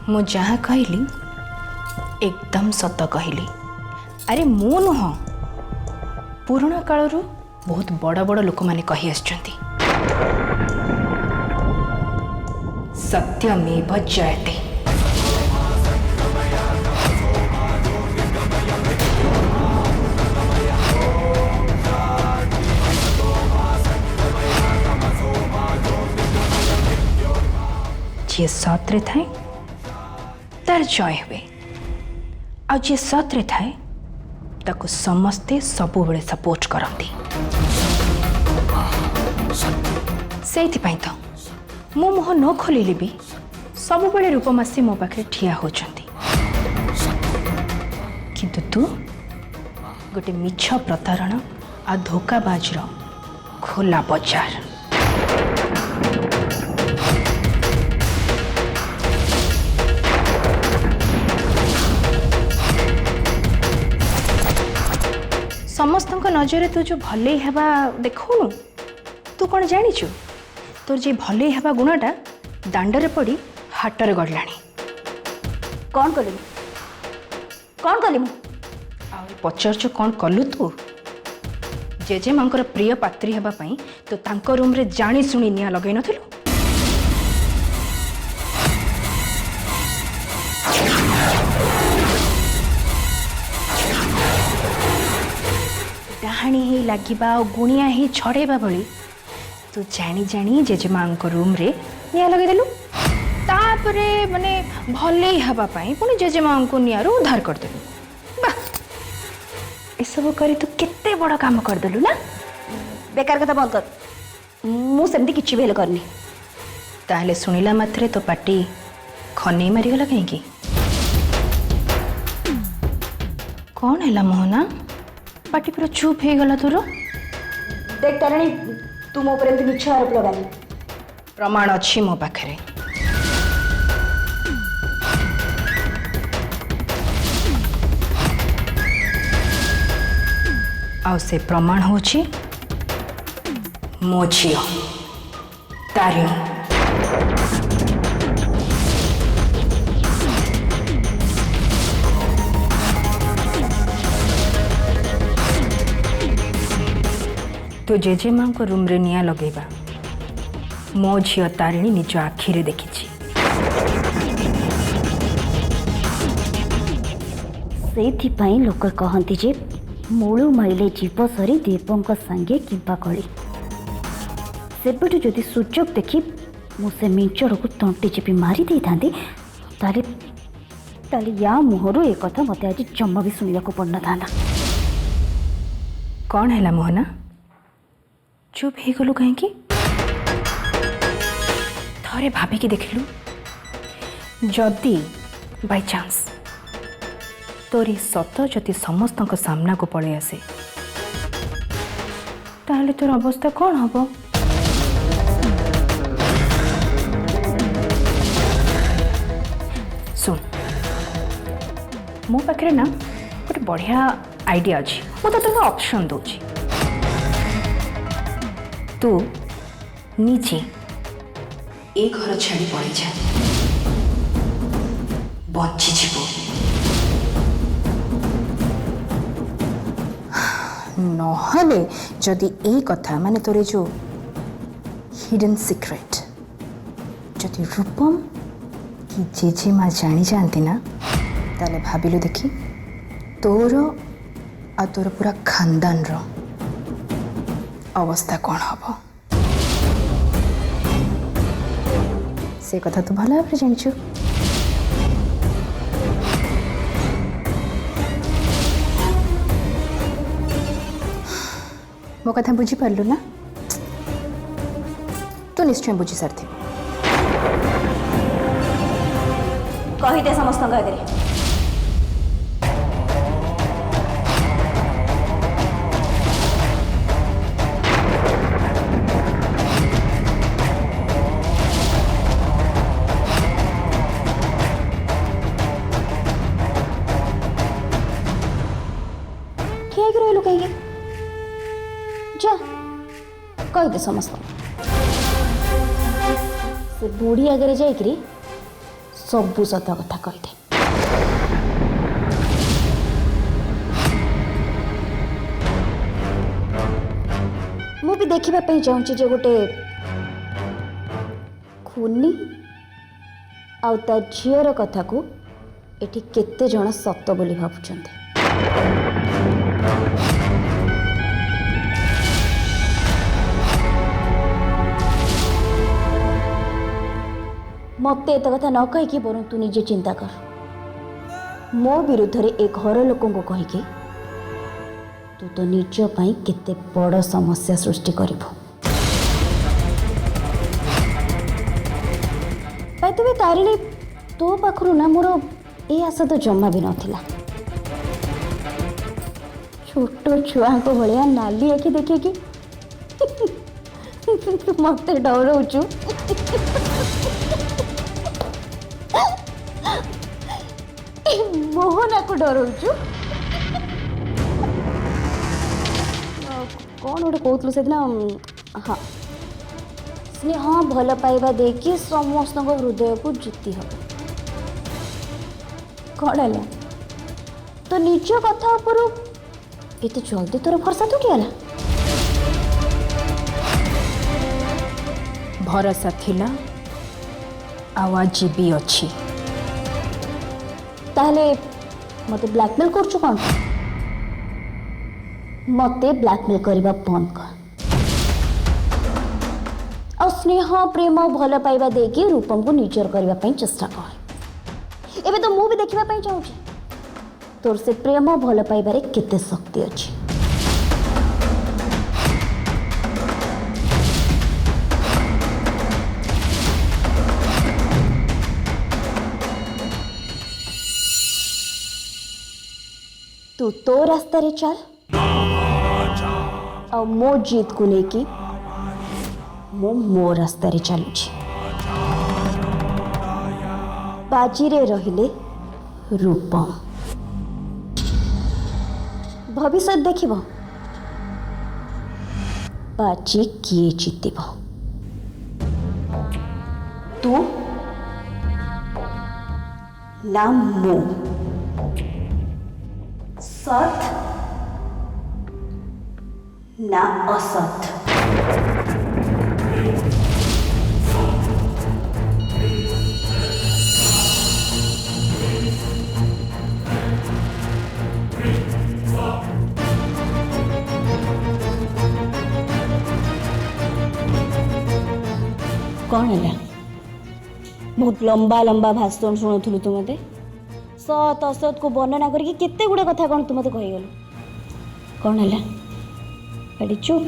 मु जहाँ कहली एकदम सत कहली। अरे मु नुह पुराणा कालरू बहुत बड़ बड़ लोक माने कही आछंती सत्यमेव जयते। जी सत्रे थाए तार जय हुए आ जी सत्रे थाए ताको समस्ते सबु बेले सपोर्ट करती। से तो मो मुह न खोलिले भी सबु बेले रूपमासी मो पाखे ठिया होचंती। किंतु तू गोटे मिछ प्रतारण आ धोखाबाजर खोला बजार। समस्त नजर तू जो भले हवा देखुनु तू कौन जानिचु तोर जे भले हवा गुणटा दांडरे पड़ी हाटरे गड़लाणी। कौन कली कौन कली मु पचारचु कौन कलु तू जेजे मांकर प्रिय पात्री हवा पई तो तांको रूम रे जानी सुनी निया लगै नथिलु। डाहाणी ही लागिबा और गुणिया ही छड़ेबा भली तू जानी जानी जेजेमा रूम रे निया लगे देलु। तापरे माने भले हवा पाई पुणी जेजेमा को नियारू उद्धार कर देलु। बा ए सब करी तू केते बड़ काम कर देलु ना। बेकार कथा बंद कर। मु सेमती किछि भेल करनी। ताहले सुनिला मात्रे तो पाटी खने मारी गला कहीं की कौन हैला मोहना पाटी पूरा चुप हो गला तोर। देख तारणी तू मो पर मिछ आरोप लगानी। प्रमाण अच्छी मो पाखरे। आउ से प्रमाण होची मो झियो तारिणी। तो जेजेमा को रूम रे निया लगेबा मो झियो तारिणी निज आखिरे देखिछि। सेथि पई लोक कहंती जे मूळु माइले जीव सरी दीपंक संगे किबा कली। सेबटु जदि सुजोग देखि मु से मिंचड़ को तंटी चिपी मारी दे थांती ताले ताले या मुहरु ए कथा मते आज जम्मा भी सुनिया को पड़ना था। कौन हैला मोहना चुप हो गलु कहीं थरे भाविकी देखिलु जदि बाय चांस तोरी सत जदि समस्त सामना को पड़े आसे ताहले तोर अवस्था कौन हबो। सुन मो पाखे ना गोटे बढ़िया आइडिया अच्छी मुझे तुम ऑप्शन दूची। तू नीचे ए घर छाड़ी पड़ी जा बची जीव नहले जदि ए कथा माने तोरे जो हिडन सिक्रेट जदि रूपम कि जेजेमा जानी जाती ना ताले भाविलु देखी तोर आ तोर पूरा खानदान रो अवस्था कौन हम से कथा तू भल भाव जानिछु। मो कथा बुझी पारलु ना तू निश्चय बुझी सारथि कही दे समस्त आगे। कहीं जा कही दे समस्त से बुढ़ी आगे जाकरी सबू सत कथा कहीदे। मु भी देखा चाहूँगी जे गोटे खूनी आउ ता झीर कथा को एठी केते जण सत बोली भाबुचंते। मत एत कथा न कहीकि बर तू निजे चिंता कर। मो विरुद्ध रे एक घर लोक को कहीकि तू तो निज पाई केते बड़ समस्या सृष्टि करिबो। पाइतबे तारिणी तो पाखरु ना मोर ए आशा तो जमा भी नथिला। छोट छुआ को भलिया नाली आखि देखे कि तू मते डरौचु। मोहना को डरौचु। कौन गोटे कहूँ से हाँ स्नेह भल पाइबा देखिए समस्त हृदय को जीति हम। कौन है तो निज कथा एत जल्दी तोर भरसा तुटिगला। भरोसा थिला आवाज भी अच्छी। ताहले मते ब्लैकमेल करछु कौन? मते ब्लैकमेल करबा बंद कर। और स्नेह प्रेम भल पाइबा देकी रूपम को निजर करबा पई चेष्टा कर। एबे तो मु भी देखिबा पई चाहूची तोर से प्रेम भल पाइबारे केते शक्ति अछि। तू तो रास्ता रे चल और मो जीत को लेकी मो रास्ता रे चलुची। बाजी रे रहिले रूपम। भविष्य देखिब बाजी किए जीतिब तू ना मो। सत ना असत। कौन है बहुत लंबा लंबा भाषण शुणुलु तू मते सत असत को वर्णना करके केते गुडे कथा कौन तू मते कहीगलु। कौन है एडी चुप।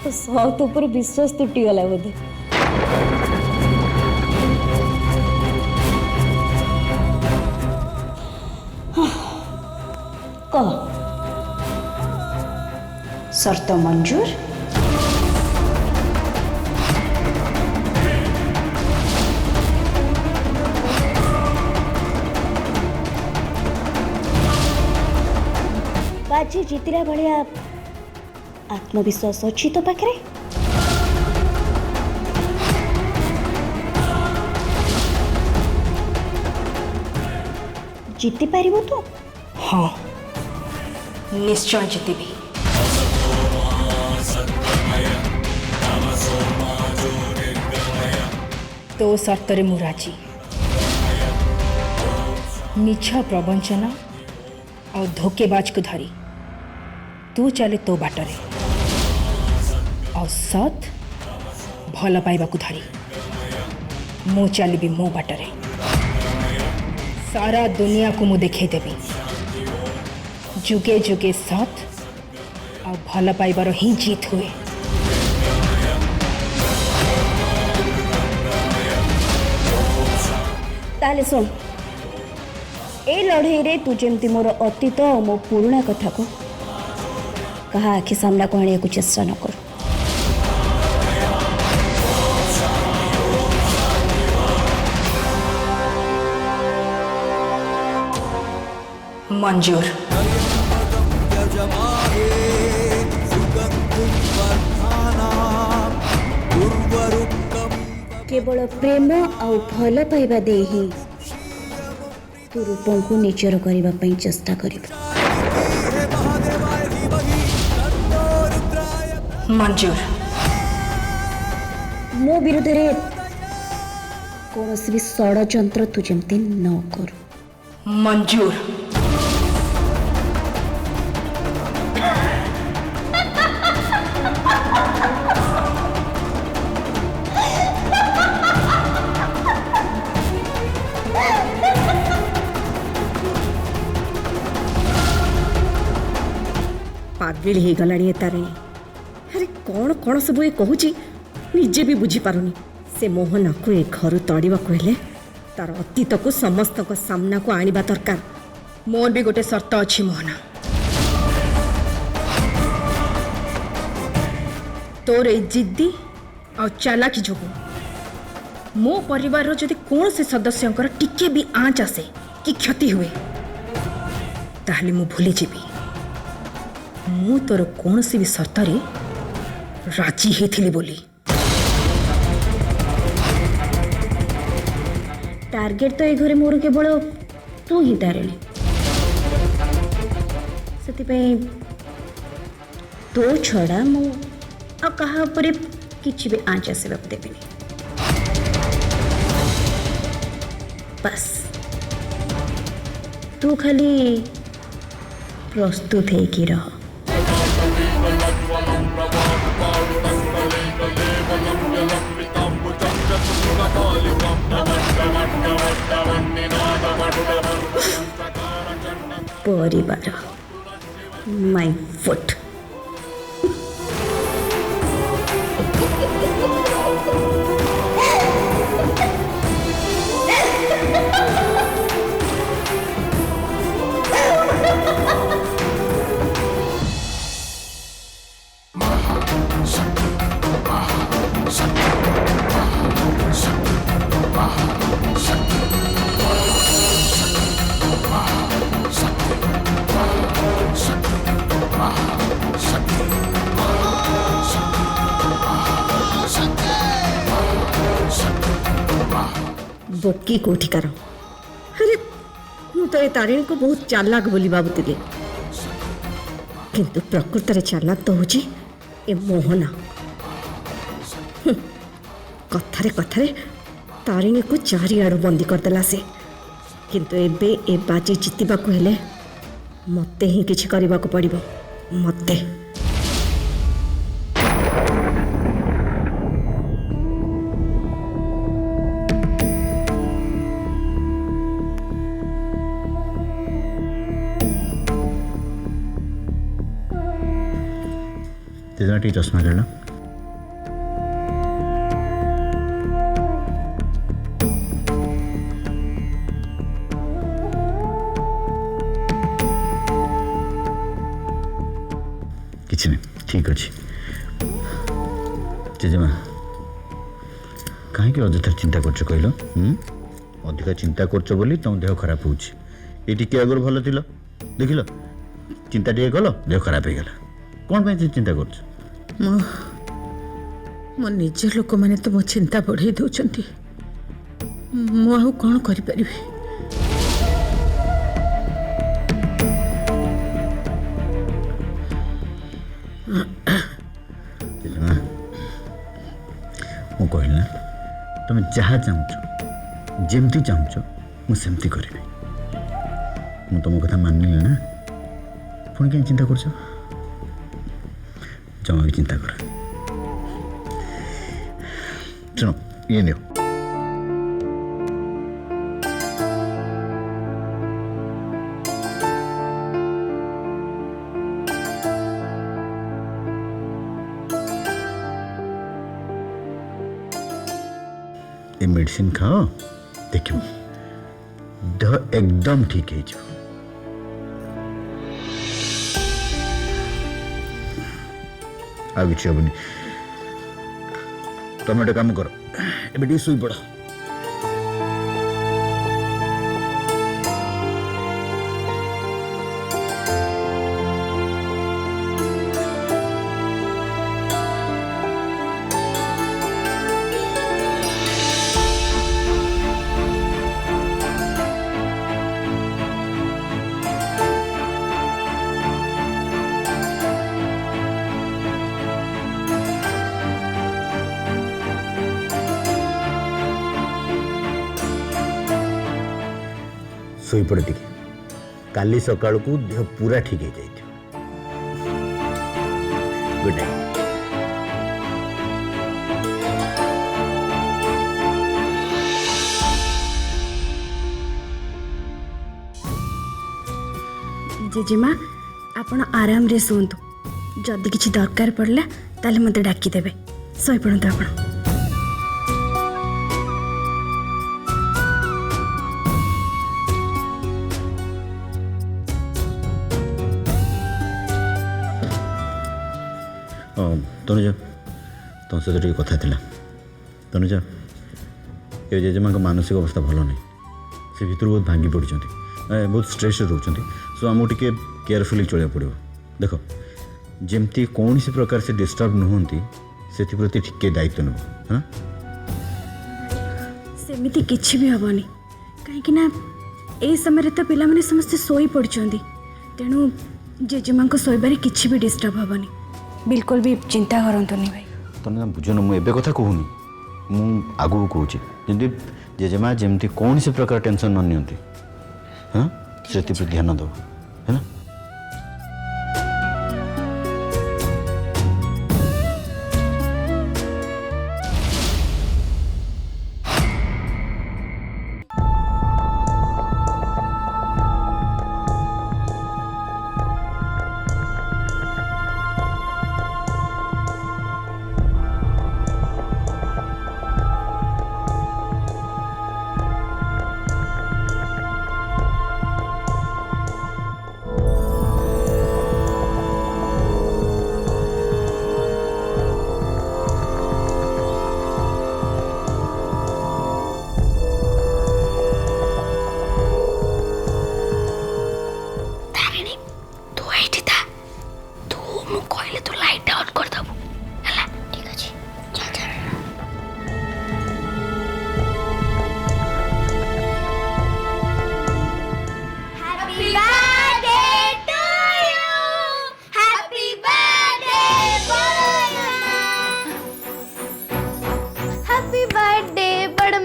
तो सत ऊपर विश्वास तुटी गला बोधे। कह शर्त मंजूर? बाजी जीतिला भलिया आत्मविश्वास अच्छी तो पाखरे? जीति पारिबो तू? हाँ निश्चय जीतिबी। तो सर्तरे मु राजी। मिछ प्रवंचना और धोकेबाज को धरी तू चले तो बाटरे और सत भल पाइबा को धरी मु चलबी मो बाटरे। सारा दुनिया को मु देखे देबी जुगे जुगे सत और भल पाइबार ही जीत हुए। ताले सुन ए लड़ई रे तू जमती मोर अतीत और मो पुराणा कथा को कहा आखि सामना को आने को चेष्टा न कर। मंजूर। सुगंधुम वर्धानाम उर्वरुक्तम केवल प्रेम आउ भल पाइबा दे ही तू रूपम को निजर करबा पई चेष्टा करिब। मंजूर। मो विरुद्ध रे कौन भी षड़यंत्र तू जमती न कर। मंजूर। पागल हो गलाणी तारिणी। अरे कौन कौन सब ये कहूँ निजे भी बुझी पारुनी। से मोहना को ए घर तड़वा हेले तार अतीत को समस्त सामना को आनिबा दरकार। मोर भी गोटे शर्त अच्छी मोहना। तोर ए जिद्दी और चालाकी जो मो परिवार जदि कौन से सदस्यंकर टिके भी आँच आसे कि क्षति हुए ताहले मु भूली जीवी मु तोर कौन भी शर्त रे राजी हेथिली बोली। टार्गेट तो ये घरे मोर केवल तू ही तारिणी से तो छड़ा मु आ कहा पर किसी भी आँच आसवा देविनी। बस तू खाली प्रस्तुत है कि रह। परिवार माय फुट। बोकी कोठिकार। अरे मु तो ये तारिणी को बहुत चालाक बोली भावुली किंतु प्रकृत रे चालाक तो होची ए मोहना। कथारे कथारे तारिणी को चारिआड़ बंदी करदेला से किंतु एबे ए बाजी जितवा को हेले मते ही किछि करबा को पड़िबो मते। टी चश्मा खेलना किसी नहीं ठीक अच्छे जेजेमा कहीं अଯଥା चिंता कर कहल अधिका चिंता कर बोली तुम देह खराब हो टे आगर भल थी देख चिंता टे कल देह खराब हो गला कौन पे चिंता कर मो निज लोक मैंने तो मो चिंता बढ़ाई दौरान मु कौन करी। मु कहल ना तुम जहाँ चाहूच जमती चाहूच मुझे करी मु तुम कथा मानिल ना पुणी कहीं चिंता कर जमा भी चिंता कर सुनो ये नियो ये मेडिसिन खाओ देखो देह एकदम ठीक है आ किसी हेनी तुम गोटे कम कर ए शुई पड़ ଶୋଇପଡ଼ ଟିକେ କାଲି ସକାଳକୁ ଦେହ ପୁରା ଠିକ୍ ହେଇଯାଇଥିବ। Good night. जेजेमा आपण आराम रे शुंतु जदि किछि दरकार पड़ला ताले मते डाकी देबे सोई पड़ंतु आपण। तनुजा तुम सहित टे कथा थिला। तनुजा ए जेजेमा मानसिक अवस्था भल नहीं से भर बहुत भांगी पड़ी बहुत स्ट्रेस रोचंती सो आमको टिके केयरफुली चलिया पड़ो। देख जमती कौन सी प्रकार से डिस्टर्ब नुहंती से प्रति टिके दायित्व नब। हाँ सेमिति किछि भी हबनी काहेकि ना ए समय तो पिला माने समस्त सोई पड़चंदी तेणु जेजेमा को सोइबारे किछि भी डिस्टर्ब हबनी बिल्कुल भी चिंता करंतुनी भाई। तने बुझन मु एबे कथा कहूनी मु आगु कहूची जंती जेजेमा जमती कौन सी प्रकार टेंशन न नियंती। हाँ से ध्यान दो है ना।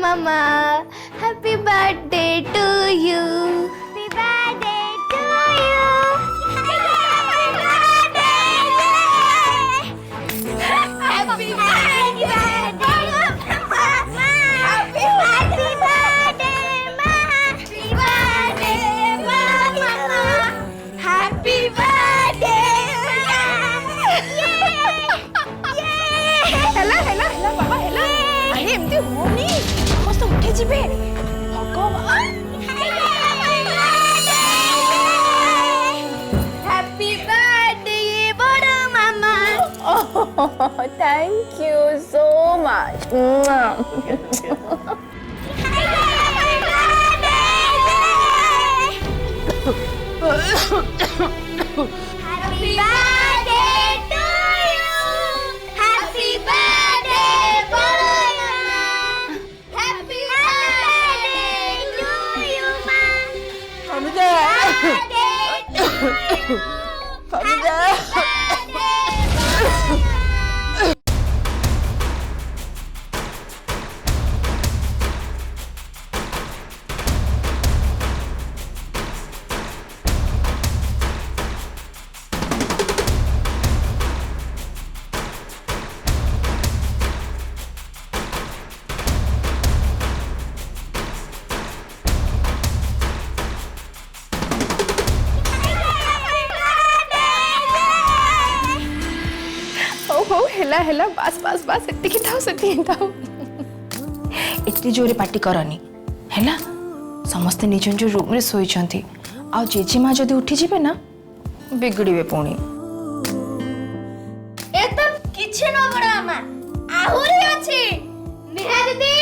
Mama, happy birthday to you. Happy birthday to you. Happy birthday. Happy birthday, Mama. Happy birthday, Mama. Happy birthday, Mama. Happy birthday. Hello, hello, hello, Baba, hello. अरे एमती होनी मस्त उठे जिबे भगवान। हैप्पी बर्थडे बड़ा मामा। Thank you so much. Happy birthday to you. Happy birthday बड़ा। Happy birthday to you मां। अनुजा अनुजा हेला हेला बस बस बस एतिकी थाउ सेतिकी थाउ। एति जोरे पार्टी करनी हेला समस्ते निज निज रूम रे सोईछंती आ जेजेमा जदी उठी जिबे ना बिगड़ीबे पुणी। ए तो किछि न बड़ा मां आहुरी अछि निहा दीदी।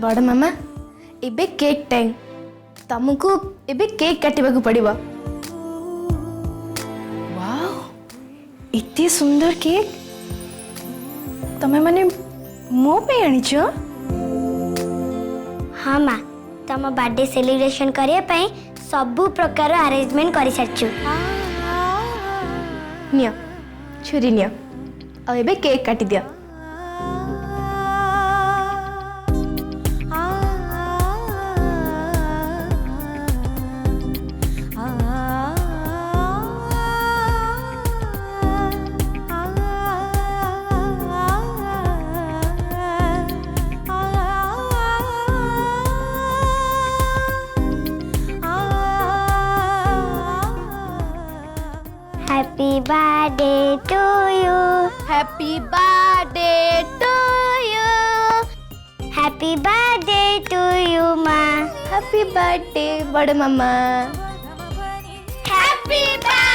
बड़ मामा एबे केक टाइम तुमको एबे केक काटिबा को पड़िबो। वाओ इतनी सुंदर केक तमे माने मो पे आनी छ। हाँ माँ तम बर्थडे सेलिब्रेशन करने ପାଇଁ ସବୁ ପ୍ରକାର ଆରେଞ୍ଜମେଣ୍ଟ କରି ସାରିଛୁ। नियो छुरी नियो और एबे केक काटी दियो। Happy birthday to you, happy birthday to you, happy birthday to you माँ, हैप्पी बर्थडे बड़ मामा, हैप्पी बर्थडे।